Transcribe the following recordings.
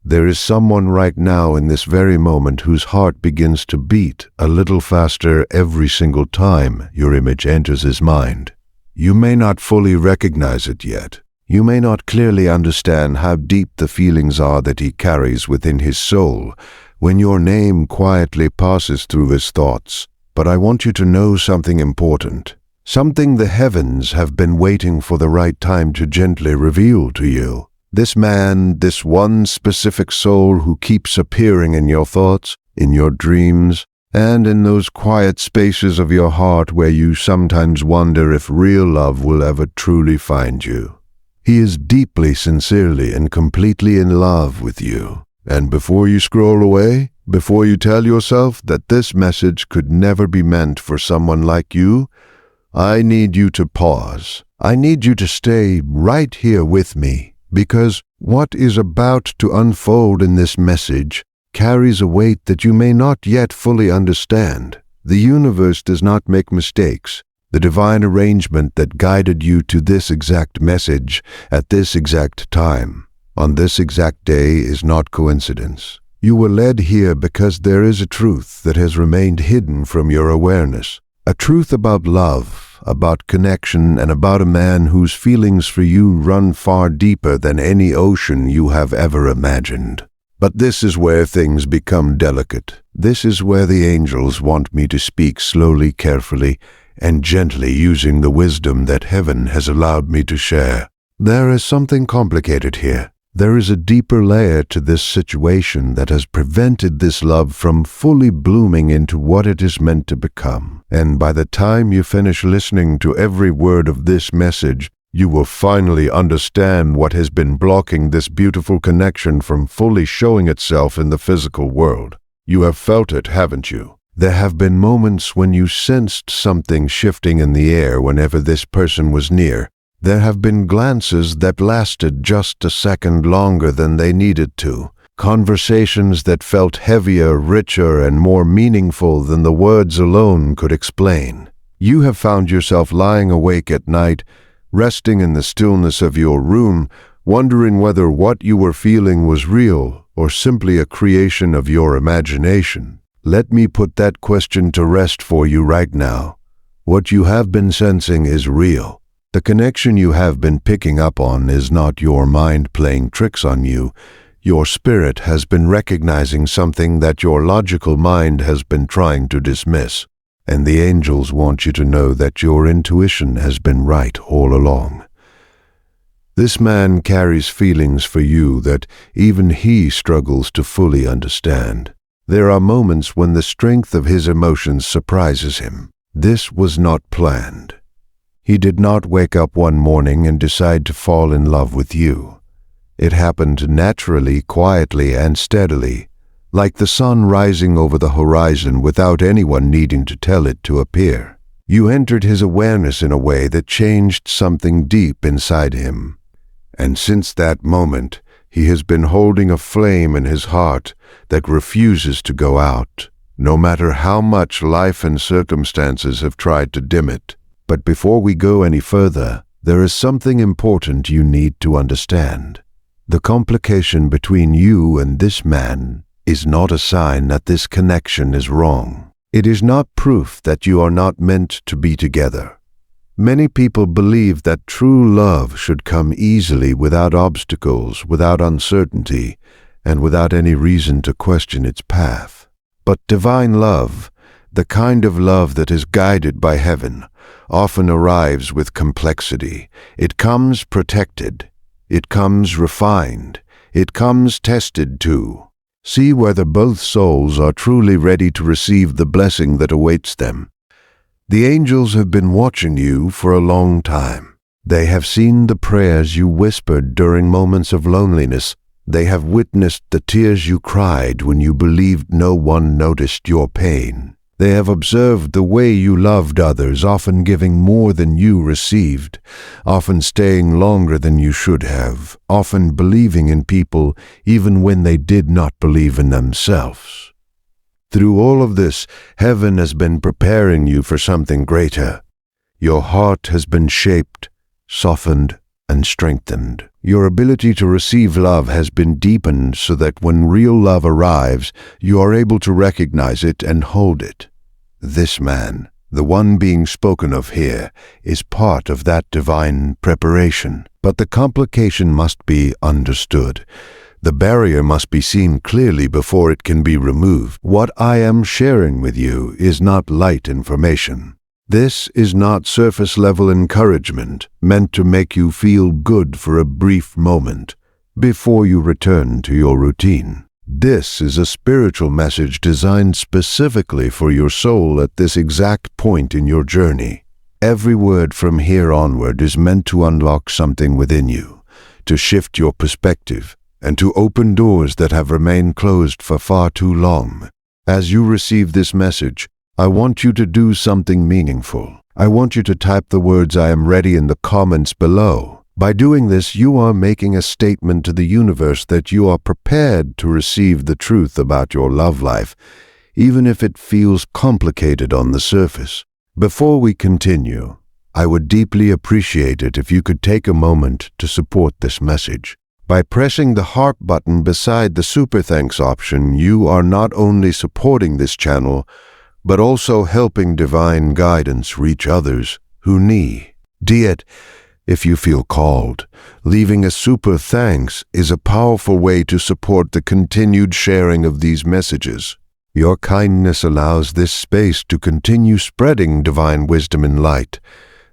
There is someone right now in this very moment whose heart begins to beat a little faster every single time your image enters his mind. You may not fully recognize it yet. You may not clearly understand how deep the feelings are that he carries within his soul when your name quietly passes through his thoughts. But I want you to know something important, something the heavens have been waiting for the right time to gently reveal to you. This man, this one specific soul who keeps appearing in your thoughts, in your dreams, and in those quiet spaces of your heart where you sometimes wonder if real love will ever truly find you. He is deeply, sincerely, and completely in love with you. And before you scroll away, before you tell yourself that this message could never be meant for someone like you, I need you to pause. I need you to stay right here with me. Because what is about to unfold in this message carries a weight that you may not yet fully understand. The universe does not make mistakes. The divine arrangement that guided you to this exact message at this exact time, on this exact day, is not coincidence. You were led here because there is a truth that has remained hidden from your awareness. A truth about love, about connection, and about a man whose feelings for you run far deeper than any ocean you have ever imagined. But this is where things become delicate. This is where the angels want me to speak slowly, carefully, and gently, using the wisdom that heaven has allowed me to share. There is something complicated here. There is a deeper layer to this situation that has prevented this love from fully blooming into what it is meant to become. And by the time you finish listening to every word of this message, you will finally understand what has been blocking this beautiful connection from fully showing itself in the physical world. You have felt it, haven't you? There have been moments when you sensed something shifting in the air whenever this person was near. There have been glances that lasted just a second longer than they needed to, conversations that felt heavier, richer, and more meaningful than the words alone could explain. You have found yourself lying awake at night, resting in the stillness of your room, wondering whether what you were feeling was real or simply a creation of your imagination. Let me put that question to rest for you right now. What you have been sensing is real. The connection you have been picking up on is not your mind playing tricks on you. Your spirit has been recognizing something that your logical mind has been trying to dismiss. And the angels want you to know that your intuition has been right all along. This man carries feelings for you that even he struggles to fully understand. There are moments when the strength of his emotions surprises him. This was not planned. He did not wake up one morning and decide to fall in love with you. It happened naturally, quietly, and steadily, like the sun rising over the horizon without anyone needing to tell it to appear. You entered his awareness in a way that changed something deep inside him. And since that moment, he has been holding a flame in his heart that refuses to go out, no matter how much life and circumstances have tried to dim it. But before we go any further, there is something important you need to understand. The complication between you and this man is not a sign that this connection is wrong. It is not proof that you are not meant to be together. Many people believe that true love should come easily, without obstacles, without uncertainty, and without any reason to question its path. But divine love, the kind of love that is guided by heaven, often arrives with complexity. It comes protected. It comes refined. It comes tested too. See whether both souls are truly ready to receive the blessing that awaits them. The angels have been watching you for a long time. They have seen the prayers you whispered during moments of loneliness. They have witnessed the tears you cried when you believed no one noticed your pain. They have observed the way you loved others, often giving more than you received, often staying longer than you should have, often believing in people even when they did not believe in themselves. Through all of this, heaven has been preparing you for something greater. Your heart has been shaped, softened, and strengthened. Your ability to receive love has been deepened so that when real love arrives, you are able to recognize it and hold it. This man, the one being spoken of here, is part of that divine preparation. But the complication must be understood. The barrier must be seen clearly before it can be removed. What I am sharing with you is not light information. This is not surface-level encouragement meant to make you feel good for a brief moment before you return to your routine. This is a spiritual message designed specifically for your soul at this exact point in your journey. Every word from here onward is meant to unlock something within you, to shift your perspective, and to open doors that have remained closed for far too long. As you receive this message, I want you to do something meaningful. I want you to type the words "I am ready" in the comments below. By doing this, you are making a statement to the universe that you are prepared to receive the truth about your love life, even if it feels complicated on the surface. Before we continue, I would deeply appreciate it if you could take a moment to support this message. By pressing the heart button beside the Super Thanks option, you are not only supporting this channel, but also helping divine guidance reach others who need it. If you feel called, leaving a super thanks is a powerful way to support the continued sharing of these messages. Your kindness allows this space to continue spreading divine wisdom and light.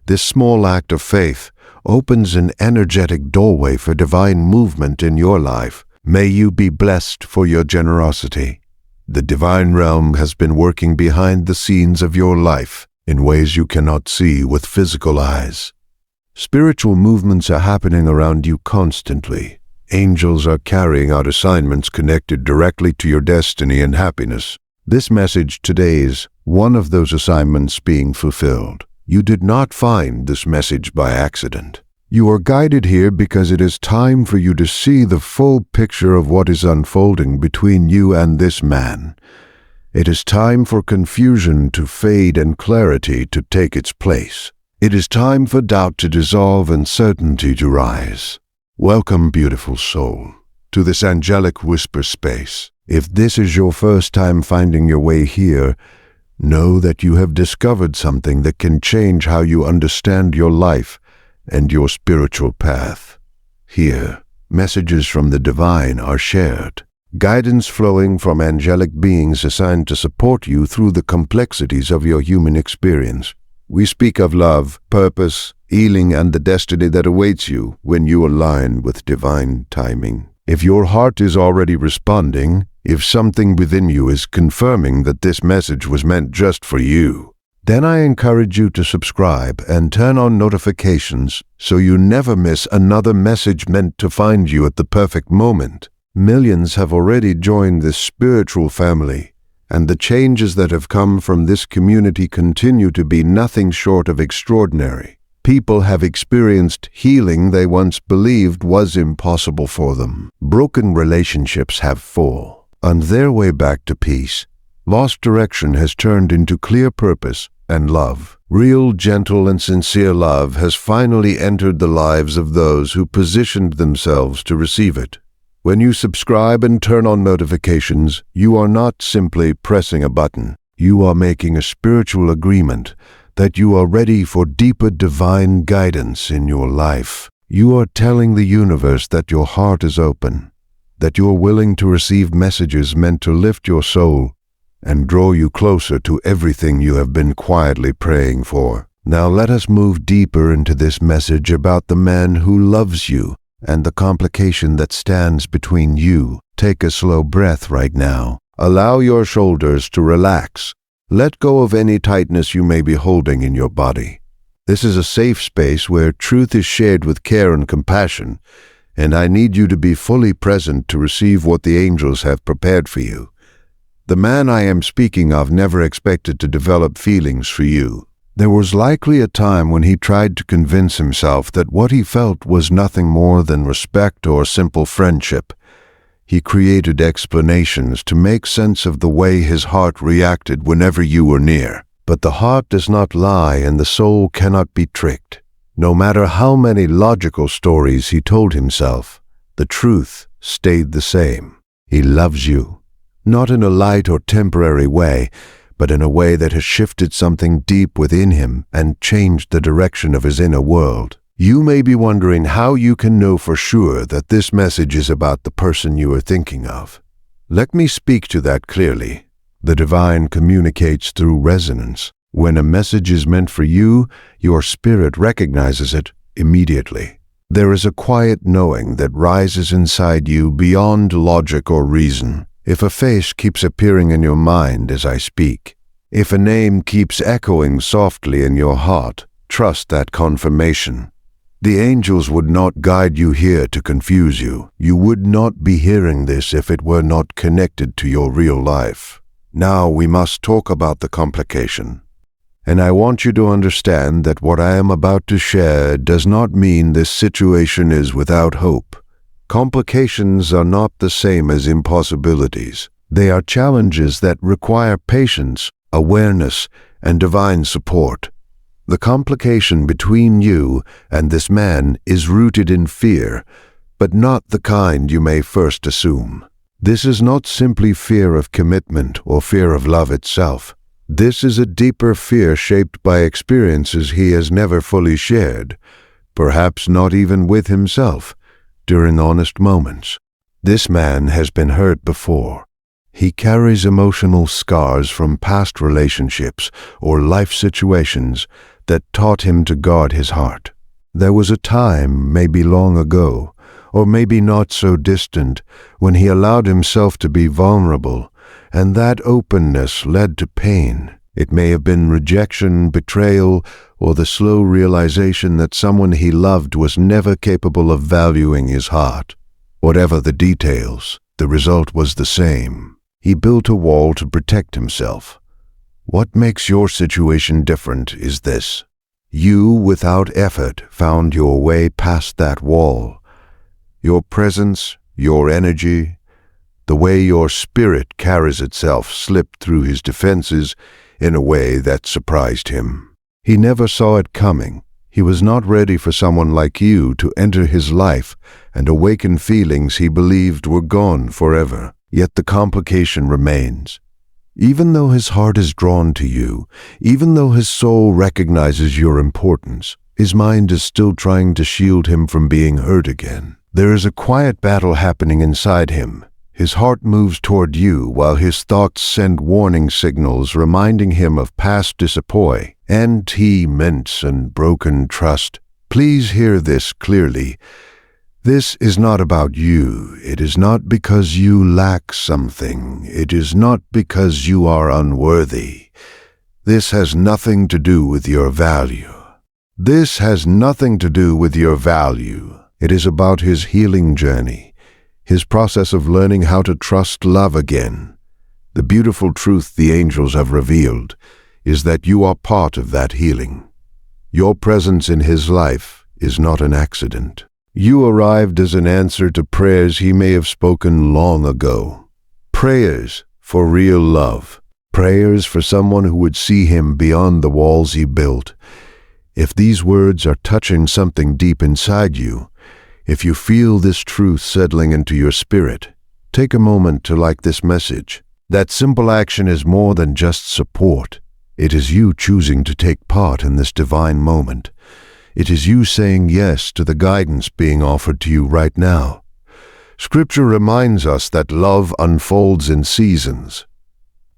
This small act of faith opens an energetic doorway for divine movement in your life. May you be blessed for your generosity. The divine realm has been working behind the scenes of your life in ways you cannot see with physical eyes. Spiritual movements are happening around you constantly. Angels are carrying out assignments connected directly to your destiny and happiness. This message today is one of those assignments being fulfilled. You did not find this message by accident. You are guided here because it is time for you to see the full picture of what is unfolding between you and this man. It is time for confusion to fade and clarity to take its place. It is time for doubt to dissolve and certainty to rise. Welcome, beautiful soul, to this angelic whisper space. If this is your first time finding your way here, know that you have discovered something that can change how you understand your life and your spiritual path. Here, messages from the divine are shared, guidance flowing from angelic beings assigned to support you through the complexities of your human experience. We speak of love, purpose, healing, and the destiny that awaits you when you align with divine timing. If your heart is already responding, if something within you is confirming that this message was meant just for you, then I encourage you to subscribe and turn on notifications so you never miss another message meant to find you at the perfect moment. Millions have already joined this spiritual family, and the changes that have come from this community continue to be nothing short of extraordinary. People have experienced healing they once believed was impossible for them. Broken relationships have fallen. On their way back to peace, lost direction has turned into clear purpose and love. Real, gentle, and sincere love has finally entered the lives of those who positioned themselves to receive it. When you subscribe and turn on notifications, you are not simply pressing a button. You are making a spiritual agreement that you are ready for deeper divine guidance in your life. You are telling the universe that your heart is open, that you are willing to receive messages meant to lift your soul and draw you closer to everything you have been quietly praying for. Now let us move deeper into this message about the man who loves you and the complication that stands between you. Take a slow breath right now. Allow your shoulders to relax. Let go of any tightness you may be holding in your body. This is a safe space where truth is shared with care and compassion, and I need you to be fully present to receive what the angels have prepared for you. The man I am speaking of never expected to develop feelings for you. There was likely a time when he tried to convince himself that what he felt was nothing more than respect or simple friendship. He created explanations to make sense of the way his heart reacted whenever you were near. But the heart does not lie and the soul cannot be tricked. No matter how many logical stories he told himself, the truth stayed the same. He loves you, not in a light or temporary way, but in a way that has shifted something deep within him and changed the direction of his inner world. You may be wondering how you can know for sure that this message is about the person you are thinking of. Let me speak to that clearly. The divine communicates through resonance. When a message is meant for you, your spirit recognizes it immediately. There is a quiet knowing that rises inside you beyond logic or reason. If a face keeps appearing in your mind as I speak, if a name keeps echoing softly in your heart, trust that confirmation. The angels would not guide you here to confuse you. You would not be hearing this if it were not connected to your real life. Now we must talk about the complication. And I want you to understand that what I am about to share does not mean this situation is without hope. Complications are not the same as impossibilities. They are challenges that require patience, awareness, and divine support. The complication between you and this man is rooted in fear, but not the kind you may first assume. This is not simply fear of commitment or fear of love itself. This is a deeper fear shaped by experiences he has never fully shared, perhaps not even with himself, during honest moments. This man has been hurt before. He carries emotional scars from past relationships or life situations that taught him to guard his heart. There was a time, maybe long ago, or maybe not so distant, when he allowed himself to be vulnerable, and that openness led to pain. It may have been rejection, betrayal, or the slow realization that someone he loved was never capable of valuing his heart. Whatever the details, the result was the same. He built a wall to protect himself. What makes your situation different is this. You, without effort, found your way past that wall. Your presence, your energy, the way your spirit carries itself slipped through his defenses in a way that surprised him. He never saw it coming. He was not ready for someone like you to enter his life and awaken feelings he believed were gone forever. Yet the complication remains. Even though his heart is drawn to you, even though his soul recognizes your importance, his mind is still trying to shield him from being hurt again. There is a quiet battle happening inside him. His heart moves toward you while his thoughts send warning signals reminding him of past disappointments and broken trust. Please hear this clearly. This is not about you. It is not because you lack something. It is not because you are unworthy. This has nothing to do with your value. This has nothing to do with your value. It is about his healing journey, his process of learning how to trust love again. The beautiful truth the angels have revealed is that you are part of that healing. Your presence in his life is not an accident. You arrived as an answer to prayers he may have spoken long ago. Prayers for real love. Prayers for someone who would see him beyond the walls he built. If these words are touching something deep inside you, if you feel this truth settling into your spirit, take a moment to like this message. That simple action is more than just support. It is you choosing to take part in this divine moment. It is you saying yes to the guidance being offered to you right now. Scripture reminds us that love unfolds in seasons.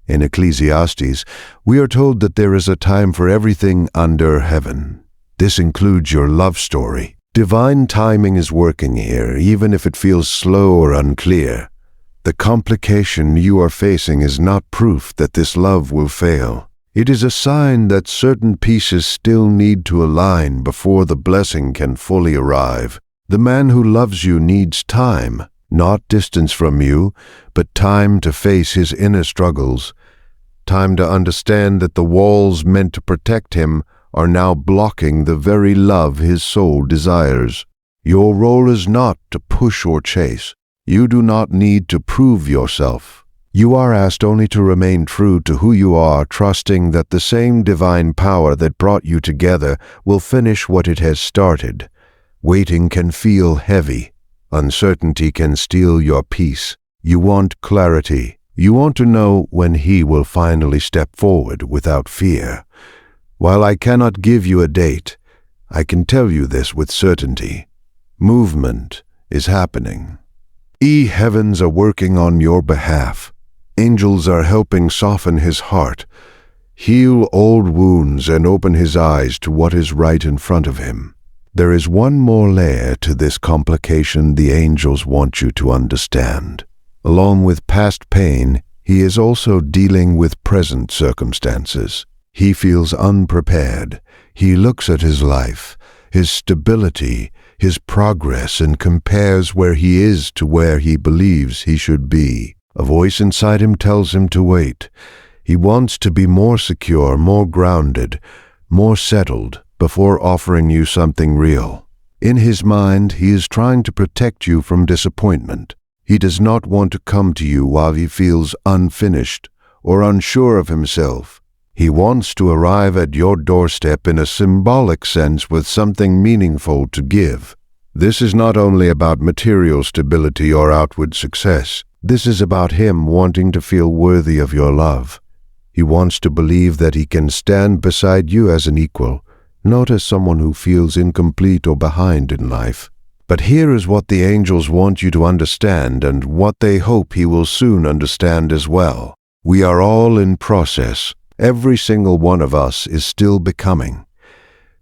In Ecclesiastes, we are told that there is a time for everything under heaven. This includes your love story. Divine timing is working here, even if it feels slow or unclear. The complication you are facing is not proof that this love will fail. It is a sign that certain pieces still need to align before the blessing can fully arrive. The man who loves you needs time, not distance from you, but time to face his inner struggles, time to understand that the walls meant to protect him are now blocking the very love his soul desires. Your role is not to push or chase. You do not need to prove yourself. You are asked only to remain true to who you are, trusting that the same divine power that brought you together will finish what it has started. Waiting can feel heavy. Uncertainty can steal your peace. You want clarity. You want to know when He will finally step forward without fear. While I cannot give you a date, I can tell you this with certainty. Movement is happening. Heavens are working on your behalf. Angels are helping soften his heart, heal old wounds, and open his eyes to what is right in front of him. There is one more layer to this complication the angels want you to understand. Along with past pain, he is also dealing with present circumstances. He feels unprepared. He looks at his life, his stability, his progress, and compares where he is to where he believes he should be. A voice inside him tells him to wait. He wants to be more secure, more grounded, more settled before offering you something real. In his mind, he is trying to protect you from disappointment. He does not want to come to you while he feels unfinished or unsure of himself. He wants to arrive at your doorstep in a symbolic sense with something meaningful to give. This is not only about material stability or outward success. This is about him wanting to feel worthy of your love. He wants to believe that he can stand beside you as an equal, not as someone who feels incomplete or behind in life. But here is what the angels want you to understand, and what they hope he will soon understand as well. We are all in process. Every single one of us is still becoming.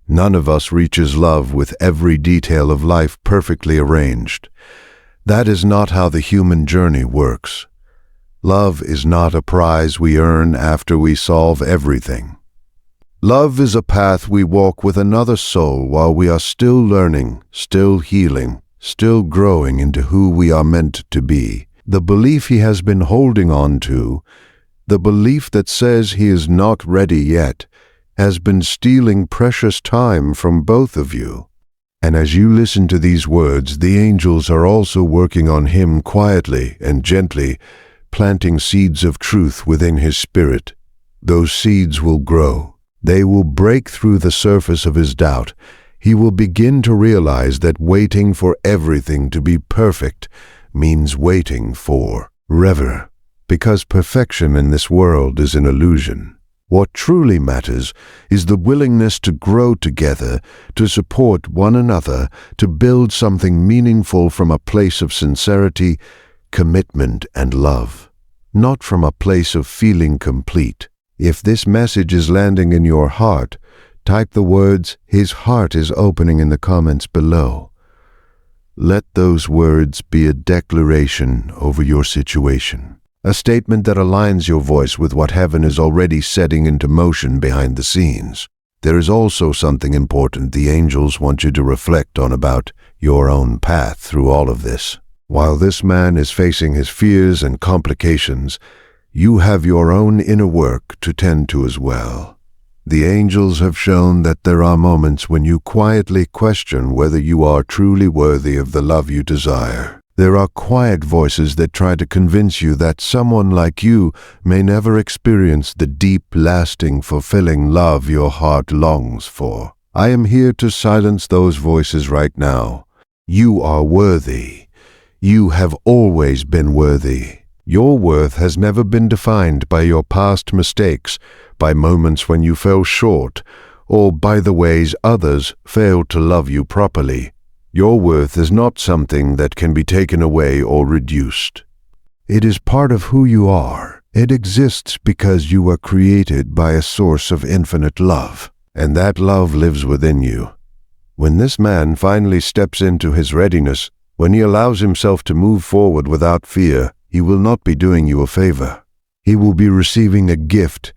None of us reaches love with every detail of life perfectly arranged. That is not how the human journey works. Love is not a prize we earn after we solve everything. Love is a path we walk with another soul while we are still learning, still healing, still growing into who we are meant to be. The belief he has been holding on to, the belief that says he is not ready yet, has been stealing precious time from both of you. And as you listen to these words, the angels are also working on him quietly and gently, planting seeds of truth within his spirit. Those seeds will grow. They will break through the surface of his doubt. He will begin to realize that waiting for everything to be perfect means waiting forever, because perfection in this world is an illusion. What truly matters is the willingness to grow together, to support one another, to build something meaningful from a place of sincerity, commitment, and love, not from a place of feeling complete. If this message is landing in your heart, type the words, "His heart is opening," in the comments below. Let those words be a declaration over your situation. A statement that aligns your voice with what heaven is already setting into motion behind the scenes. There is also something important the angels want you to reflect on about your own path through all of this. While this man is facing his fears and complications, you have your own inner work to tend to as well. The angels have shown that there are moments when you quietly question whether you are truly worthy of the love you desire. There are quiet voices that try to convince you that someone like you may never experience the deep, lasting, fulfilling love your heart longs for. I am here to silence those voices right now. You are worthy. You have always been worthy. Your worth has never been defined by your past mistakes, by moments when you fell short, or by the ways others failed to love you properly. Your worth is not something that can be taken away or reduced. It is part of who you are. It exists because you were created by a source of infinite love, and that love lives within you. When this man finally steps into his readiness, when he allows himself to move forward without fear, he will not be doing you a favor. He will be receiving a gift.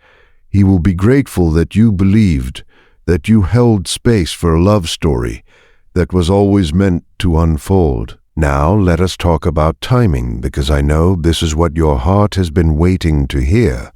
He will be grateful that you believed, that you held space for a love story that was always meant to unfold. Now let us talk about timing, because I know this is what your heart has been waiting to hear.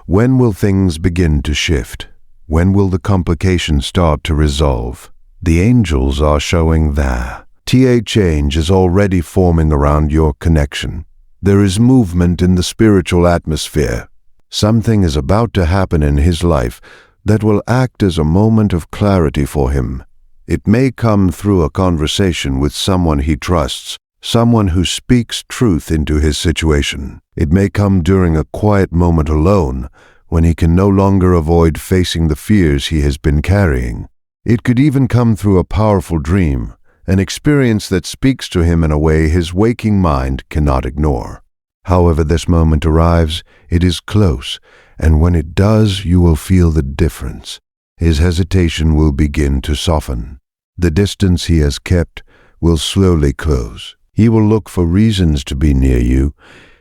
When will things begin to shift? When will the complications start to resolve? The angels are showing that change is already forming around your connection. There is movement in the spiritual atmosphere. Something is about to happen in his life that will act as a moment of clarity for him. It may come through a conversation with someone he trusts, someone who speaks truth into his situation. It may come during a quiet moment alone, when he can no longer avoid facing the fears he has been carrying. It could even come through a powerful dream, an experience that speaks to him in a way his waking mind cannot ignore. However this moment arrives, it is close, and when it does, you will feel the difference. His hesitation will begin to soften. The distance he has kept will slowly close. He will look for reasons to be near you.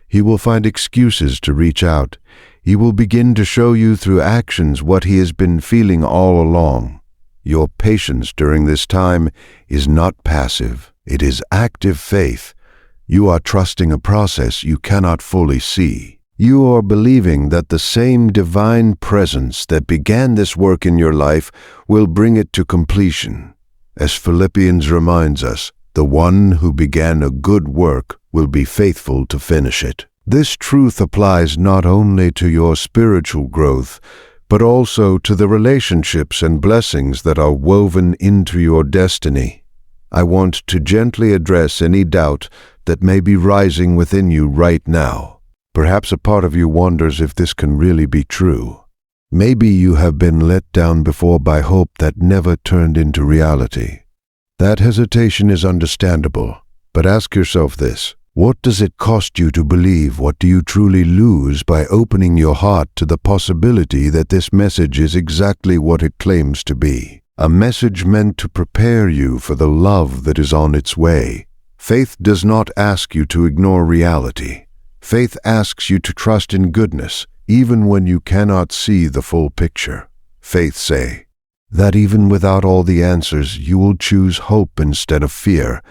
He will find excuses to reach out. He will begin to show you through actions what he has been feeling all along. Your patience during this time is not passive. It is active faith. You are trusting a process you cannot fully see. You are believing that the same divine presence that began this work in your life will bring it to completion. As Philippians reminds us, the one who began a good work will be faithful to finish it. This truth applies not only to your spiritual growth, but also to the relationships and blessings that are woven into your destiny. I want to gently address any doubt that may be rising within you right now. Perhaps a part of you wonders if this can really be true. Maybe you have been let down before by hope that never turned into reality. That hesitation is understandable, but ask yourself this: what does it cost you to believe? What do you truly lose by opening your heart to the possibility that this message is exactly what it claims to be? A message meant to prepare you for the love that is on its way. Faith does not ask you to ignore reality. Faith asks you to trust in goodness, even when you cannot see the full picture. Faith says that even without all the answers, you will choose hope instead of fear.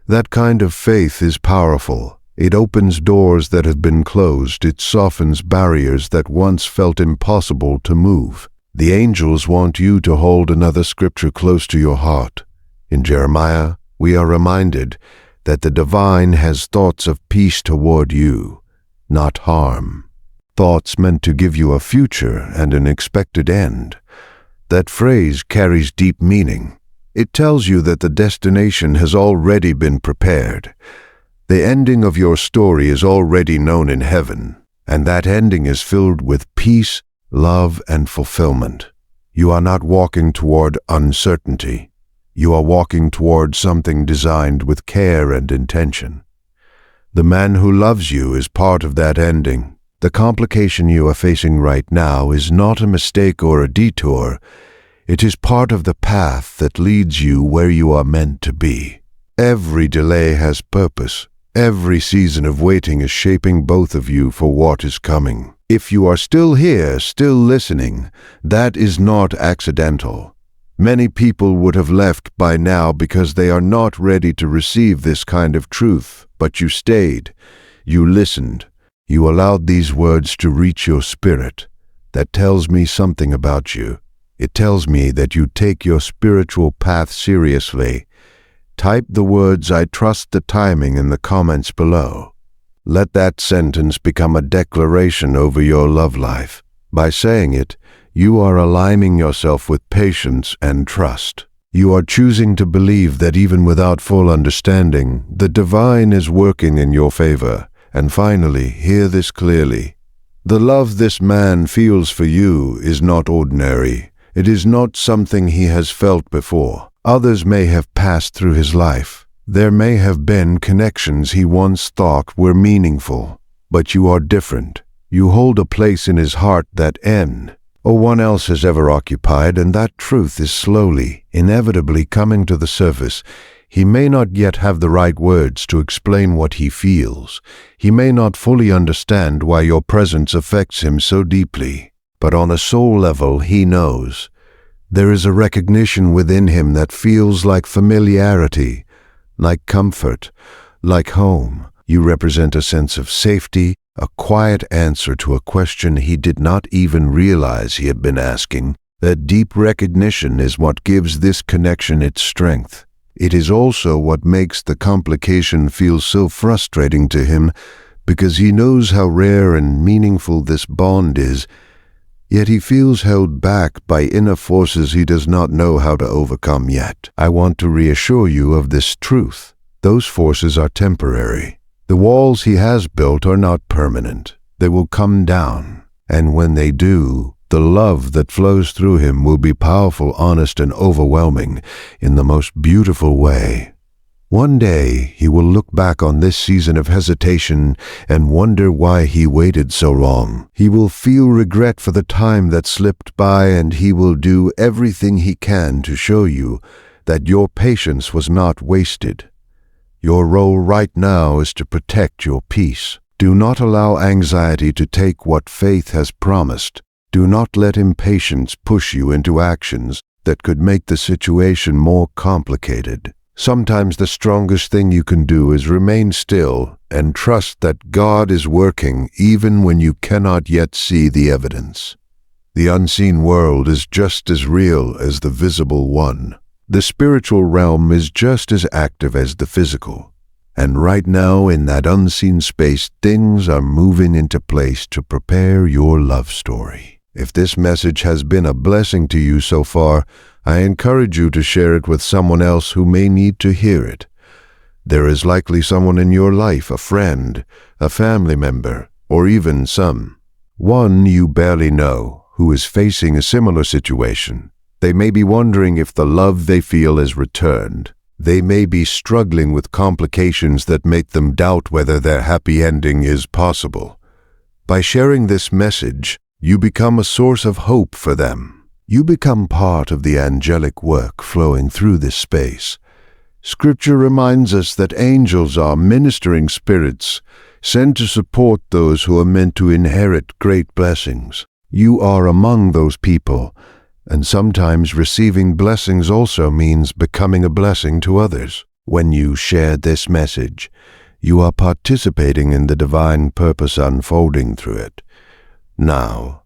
That kind of faith is powerful. It opens doors that have been closed. It softens barriers that once felt impossible to move. The angels want you to hold another scripture close to your heart. In Jeremiah, we are reminded that the divine has thoughts of peace toward you, not harm. Thoughts meant to give you a future and an expected end. That phrase carries deep meaning. It tells you that the destination has already been prepared. The ending of your story is already known in heaven, and that ending is filled with peace, love, and fulfillment. You are not walking toward uncertainty. You are walking toward something designed with care and intention. The man who loves you is part of that ending. The complication you are facing right now is not a mistake or a detour. It is part of the path that leads you where you are meant to be. Every delay has purpose. Every season of waiting is shaping both of you for what is coming. If you are still here, still listening, that is not accidental. Many people would have left by now because they are not ready to receive this kind of truth, but you stayed. You listened. You allowed these words to reach your spirit. That tells me something about you. It tells me that you take your spiritual path seriously. Type the words "I trust the timing" in the comments below. Let that sentence become a declaration over your love life. By saying it, you are aligning yourself with patience and trust. You are choosing to believe that even without full understanding, the divine is working in your favor. And finally, hear this clearly. The love this man feels for you is not ordinary. It is not something he has felt before. Others may have passed through his life. There may have been connections he once thought were meaningful. But you are different. You hold a place in his heart that no one else has ever occupied, and that truth is slowly, inevitably coming to the surface. He may not yet have the right words to explain what he feels. He may not fully understand why your presence affects him so deeply. But on a soul level, he knows. There is a recognition within him that feels like familiarity, like comfort, like home. You represent a sense of safety, a quiet answer to a question he did not even realize he had been asking. That deep recognition is what gives this connection its strength. It is also what makes the complication feel so frustrating to him, because he knows how rare and meaningful this bond is, yet he feels held back by inner forces he does not know how to overcome yet. I want to reassure you of this truth. Those forces are temporary. The walls he has built are not permanent. They will come down, and when they do, the love that flows through him will be powerful, honest, and overwhelming in the most beautiful way. One day, he will look back on this season of hesitation and wonder why he waited so long. He will feel regret for the time that slipped by, and he will do everything he can to show you that your patience was not wasted. Your role right now is to protect your peace. Do not allow anxiety to take what faith has promised. Do not let impatience push you into actions that could make the situation more complicated. Sometimes the strongest thing you can do is remain still and trust that God is working even when you cannot yet see the evidence. The unseen world is just as real as the visible one. The spiritual realm is just as active as the physical. And right now, in that unseen space, things are moving into place to prepare your love story. If this message has been a blessing to you so far, I encourage you to share it with someone else who may need to hear it. There is likely someone in your life, a friend, a family member, or even someone you barely know, who is facing a similar situation. They may be wondering if the love they feel is returned. They may be struggling with complications that make them doubt whether their happy ending is possible. By sharing this message, you become a source of hope for them. You become part of the angelic work flowing through this space. Scripture reminds us that angels are ministering spirits sent to support those who are meant to inherit great blessings. You are among those people, and sometimes receiving blessings also means becoming a blessing to others. When you share this message, you are participating in the divine purpose unfolding through it. Now,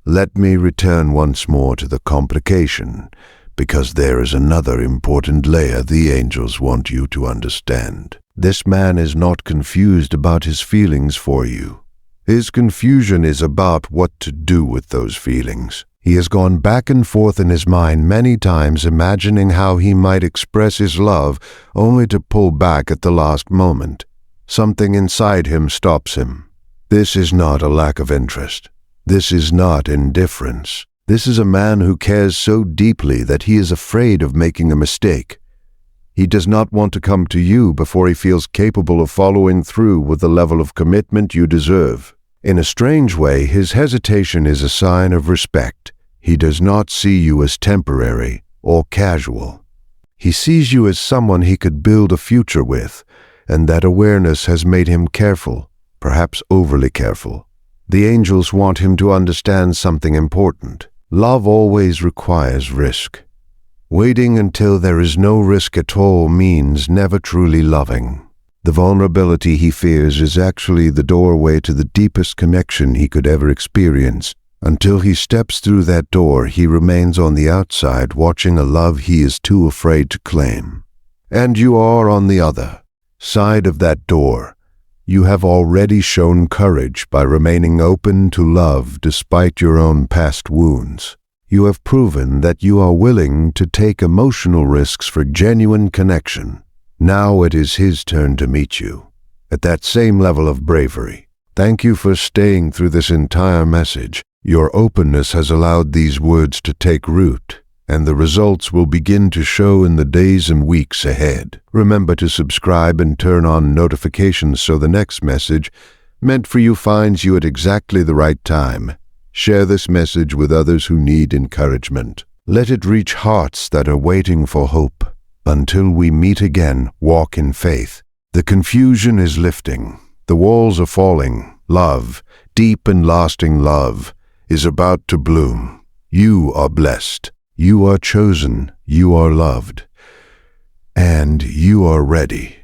let me return once more to the complication, because there is another important layer the angels want you to understand. This man is not confused about his feelings for you. His confusion is about what to do with those feelings. He has gone back and forth in his mind many times, imagining how he might express his love, only to pull back at the last moment. Something inside him stops him. This is not a lack of interest. This is not indifference. This is a man who cares so deeply that he is afraid of making a mistake. He does not want to come to you before he feels capable of following through with the level of commitment you deserve. In a strange way, his hesitation is a sign of respect. He does not see you as temporary or casual. He sees you as someone he could build a future with, and that awareness has made him careful, perhaps overly careful. The angels want him to understand something important. Love always requires risk. Waiting until there is no risk at all means never truly loving. The vulnerability he fears is actually the doorway to the deepest connection he could ever experience. Until he steps through that door, he remains on the outside, watching a love he is too afraid to claim. And you are on the other side of that door. You have already shown courage by remaining open to love despite your own past wounds. You have proven that you are willing to take emotional risks for genuine connection. Now it is his turn to meet you at that same level of bravery. Thank you for staying through this entire message. Your openness has allowed these words to take root, and the results will begin to show in the days and weeks ahead. Remember to subscribe and turn on notifications so the next message meant for you finds you at exactly the right time. Share this message with others who need encouragement. Let it reach hearts that are waiting for hope. Until we meet again, walk in faith. The confusion is lifting. The walls are falling. Love, deep and lasting love, is about to bloom. You are blessed. You are chosen, you are loved, and you are ready.